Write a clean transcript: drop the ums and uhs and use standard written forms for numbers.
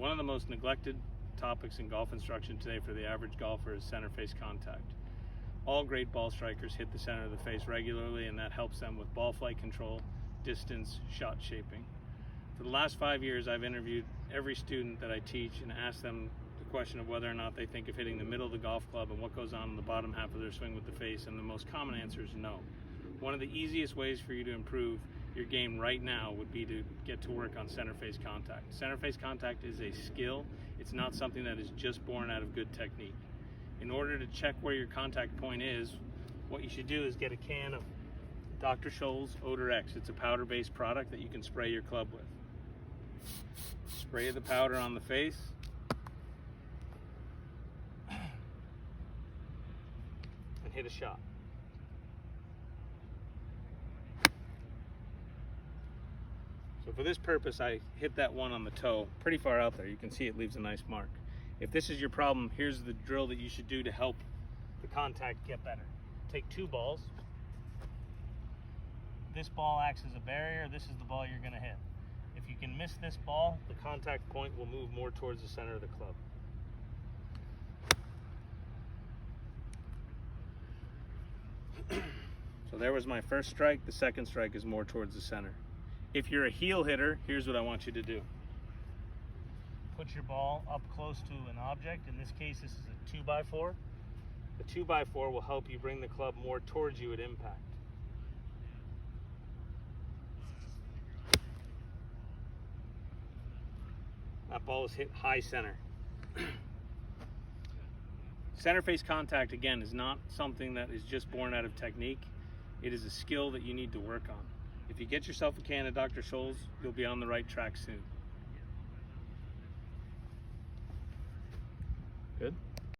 One of the most neglected topics in golf instruction today for the average golfer is center face contact. All great ball strikers hit the center of the face regularly, and that helps them with ball flight control, distance, shot shaping. For the last 5 years, I've interviewed every student that I teach and asked them the question of whether or not they think of hitting the middle of the golf club and what goes on in the bottom half of their swing with the face, and the most common answer is no. One of the easiest ways for you to improve your game right now would be to get to work on center face contact. Center face contact is a skill. It's not something that is just born out of good technique. In order to check where your contact point is, what you should do is get a can of Dr. Scholl's Odor X. It's a powder-based product that you can spray your club with. Spray the powder on the face. And hit a shot. So for this purpose, I hit that one on the toe, pretty far out there. You can see it leaves a nice mark. If this is your problem, here's the drill that you should do to help the contact get better. Take 2 balls. This ball acts as a barrier. This is the ball you're going to hit. If you can miss this ball, the contact point will move more towards the center of the club. So there was my first strike. The second strike is more towards the center. If you're a heel hitter, here's what I want you to do. Put your ball up close to an object. In this case, this is a 2x4. The 2x4 will help you bring the club more towards you at impact. That ball is hit high center. Center face contact, again, is not something that is just born out of technique. It is a skill that you need to work on. If you get yourself a can of Dr. Scholl's, you'll be on the right track soon. Good?